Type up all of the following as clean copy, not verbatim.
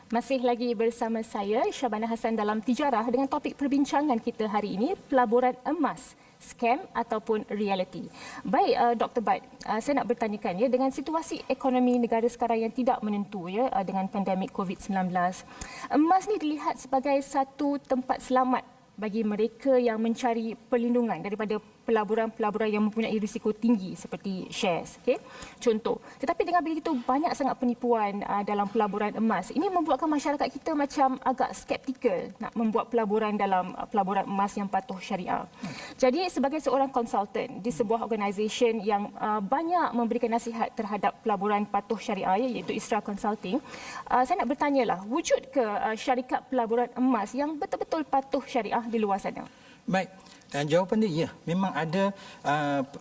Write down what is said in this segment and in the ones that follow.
Masih lagi bersama saya, Syabana Hassan dalam Tijarah dengan topik perbincangan kita hari ini, pelaburan emas, scam ataupun reality. Baik, Dr. Bad, saya nak bertanyakan ya, dengan situasi ekonomi negara sekarang yang tidak menentu ya, dengan pandemik COVID-19, emas ni dilihat sebagai satu tempat selamat bagi mereka yang mencari perlindungan daripada pelaburan-pelaburan yang mempunyai risiko tinggi seperti shares. Okay? Contoh, tetapi dengan begitu banyak sangat penipuan dalam pelaburan emas, ini membuatkan masyarakat kita macam agak skeptikal nak membuat pelaburan dalam pelaburan emas yang patuh syariah. Jadi sebagai seorang konsultan di sebuah organisasi yang banyak memberikan nasihat terhadap pelaburan patuh syariah iaitu Isra Consulting, saya nak bertanyalah, wujud ke syarikat pelaburan emas yang betul-betul patuh syariah di luar sana? Baik. Jawapan dia, ya. Memang ada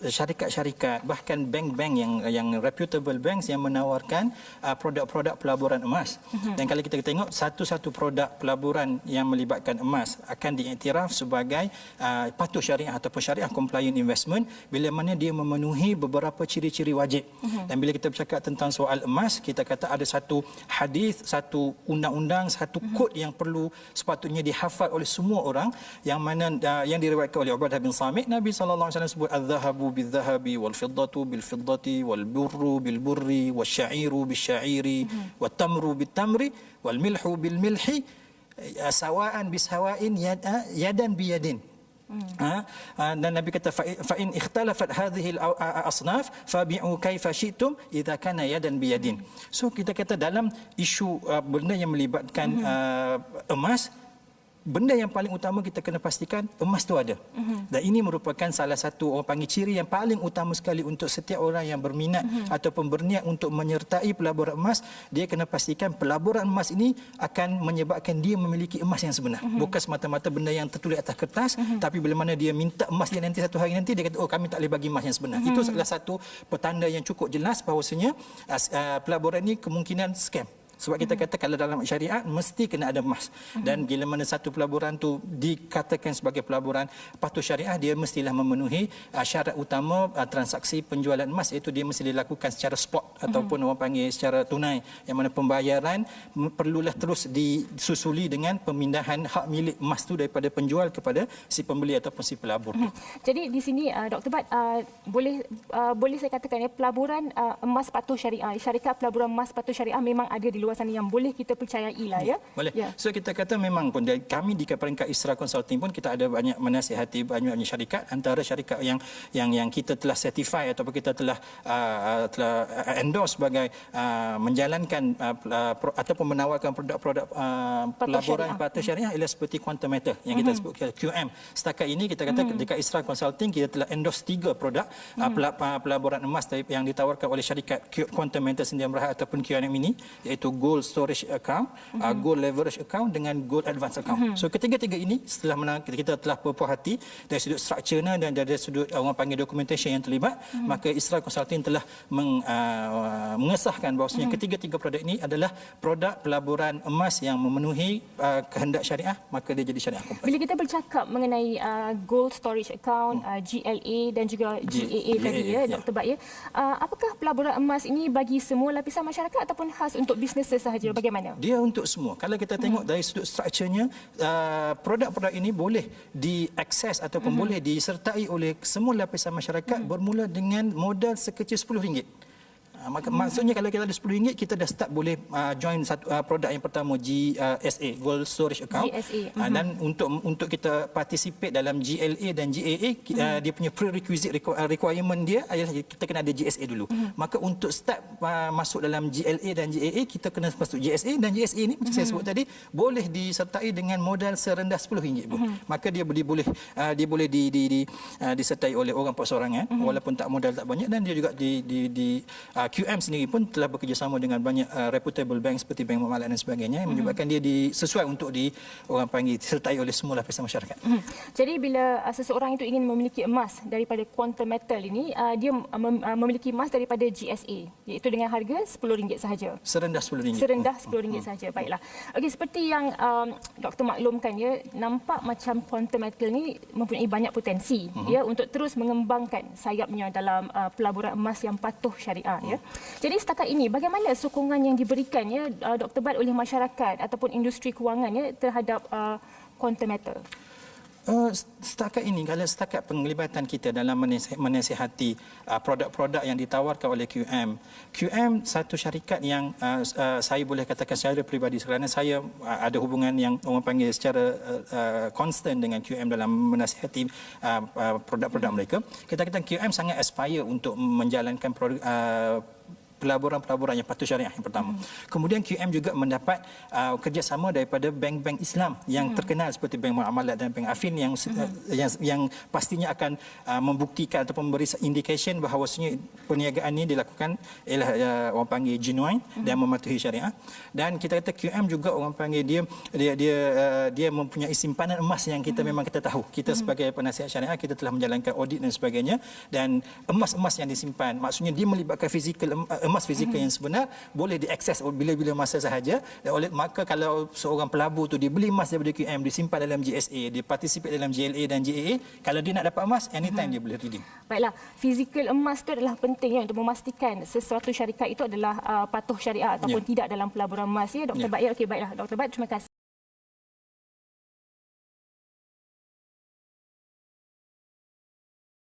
syarikat-syarikat, bahkan bank-bank yang reputable banks yang menawarkan produk-produk pelaburan emas. Dan kalau kita tengok, satu-satu produk pelaburan yang melibatkan emas akan diiktiraf sebagai patuh syariah ataupun syariah compliant investment bila mana dia memenuhi beberapa ciri-ciri wajib. Dan bila kita bercakap tentang soal emas, kita kata ada satu hadis, satu undang-undang, satu kod yang perlu sepatutnya dihafal oleh semua orang, yang mana yang diriwayatkan oleh Ubadah bin Samit. Nabi sallallahu alaihi wasallam sebut adz-dzahabu bil-dzahabi wal-fiddatu bil-fiddati wal-burru bil-burri wasy-sya'iru bisy-sya'iri wat-tamru bit-tamri wal-milhu bil-milhi sawa'an bisawa'in yadan biyadin. Dan Nabi kata fa in ikhtalafat hadhihi al-asnaf fabi'u kaifa syi'tum idza kana yadan biyadin. So kita kata dalam isu benda yang melibatkan emas, benda yang paling utama kita kena pastikan emas tu ada. Dan ini merupakan salah satu orang panggil ciri yang paling utama sekali untuk setiap orang yang berminat ataupun berniat untuk menyertai pelaburan emas. Dia kena pastikan pelaburan emas ini akan menyebabkan dia memiliki emas yang sebenar. Bukan semata-mata benda yang tertulis atas kertas, tapi bila mana dia minta emas dia nanti satu hari nanti dia kata, oh kami tak boleh bagi emas yang sebenar. Itu salah satu petanda yang cukup jelas bahawasanya pelaburan ini kemungkinan scam. Sebab kita kata kalau dalam syariat mesti kena ada emas. Dan bila mana satu pelaburan tu dikatakan sebagai pelaburan patuh syariah, dia mestilah memenuhi syarat utama transaksi penjualan emas, iaitu dia mesti dilakukan secara spot ataupun orang panggil secara tunai, yang mana pembayaran perlulah terus disusuli dengan pemindahan hak milik emas tu daripada penjual kepada si pembeli ataupun si pelabur tu. Jadi di sini Dr. Bad, boleh saya katakan ya, pelaburan emas patuh syariah, syarikat pelaburan emas patuh syariah memang ada di luar sana yang boleh kita percayai lah ya. Boleh. Ya. So kita kata memang pun kami di peringkat Isra Consulting pun kita ada banyak menasihati banyak syarikat, antara syarikat yang kita telah certify ataupun kita telah endorse sebagai menjalankan ataupun menawarkan produk-produk pelaburan patuh syariah ialah seperti Quantum Matter yang kita sebut QM. Setakat ini kita kata dekat Isra Consulting kita telah endorse 3 produk pelaburan emas yang ditawarkan oleh syarikat Quantum Matter Sdn Bhd ataupun QM ini, iaitu Gold Storage Account, Gold Leverage Account dengan Gold Advance Account. So ketiga-tiga ini setelah kita telah berpuas hati dari sudut strukturnya dan dari sudut orang panggil documentation yang terlibat, maka Isra Consulting telah mengesahkan bahawasanya ketiga-tiga produk ini adalah produk pelaburan emas yang memenuhi kehendak syariah, maka dia jadi syariah kompleks. Bila kita bercakap mengenai Gold Storage Account, GLA dan juga GAA tadi ya, Dr. Bad ya, apakah pelaburan emas ini bagi semua lapisan masyarakat ataupun khas untuk bisnes sahaja, bagaimana? Dia untuk semua. Kalau kita tengok dari sudut strukturnya, produk-produk ini boleh diakses ataupun boleh disertai oleh semua lapisan masyarakat bermula dengan modal sekecil RM10. Maksudnya kalau kita ada RM10, kita dah start boleh join satu produk yang pertama, GSA, Gold Storage Account. Dan untuk kita participate dalam GLA dan GAA, dia punya prerequisite requirement dia adalah kita kena ada GSA dulu. Maka untuk start masuk dalam GLA dan GAA, kita kena masuk GSA, dan GSA ni macam saya sebut tadi boleh disertai dengan modal serendah RM10 pun. Maka dia boleh disertai oleh orang perseorangan walaupun tak modal tak banyak, dan dia juga QM sendiri pun telah bekerjasama dengan banyak reputable bank seperti Bank Muamalat dan sebagainya, yang menyebabkan dia sesuai untuk orang panggil disertai oleh semua lapisan masyarakat. Jadi bila seseorang itu ingin memiliki emas daripada Quantum Metal ini, dia memiliki emas daripada GSA, iaitu dengan harga RM10 sahaja. Serendah RM10. Serendah RM10 sahaja. Baiklah. Okey, seperti yang Doktor maklumkan ya, nampak macam Quantum Metal ni mempunyai banyak potensi ya untuk terus mengembangkan sayapnya dalam pelaburan emas yang patuh syariah ya. ya. Jadi setakat ini bagaimana sokongan yang diberikan ya Dr. Bad oleh masyarakat ataupun industri kewangan ya terhadap quantum metal? Setakat ini, kalau setakat penglibatan kita dalam menasihati produk-produk yang ditawarkan oleh QM satu syarikat yang saya boleh katakan secara peribadi kerana saya ada hubungan yang orang panggil secara konstan dengan QM dalam menasihati produk-produk mereka. Kita kata QM sangat aspire untuk menjalankan pelaburan-pelaburan yang patuh syariah yang pertama. Kemudian QM juga mendapat kerjasama daripada bank-bank Islam yang terkenal seperti Bank Muamalat dan Bank Affin yang pastinya akan membuktikan atau memberi indication bahawasanya perniagaan ini dilakukan ialah orang panggil genuine dan mematuhi syariah. Dan kita kata QM juga orang panggil dia mempunyai simpanan emas yang memang kita tahu. Kita sebagai penasihat syariah kita telah menjalankan audit dan sebagainya, dan emas-emas yang disimpan maksudnya dia melibatkan emas fizikal yang sebenar boleh diakses bila-bila masa sahaja. Dan maka kalau seorang pelabur tu dia beli emas daripada QM, disimpan dalam GSA, dia participate dalam GLA dan GAA, kalau dia nak dapat emas anytime dia boleh redeem. Baiklah, fizikal emas itu adalah penting ya, untuk memastikan sesuatu syarikat itu adalah patuh syariah ataupun tidak dalam pelaburan emas ya Dr. Bad. Okey, baiklah Dr. Bad, terima kasih.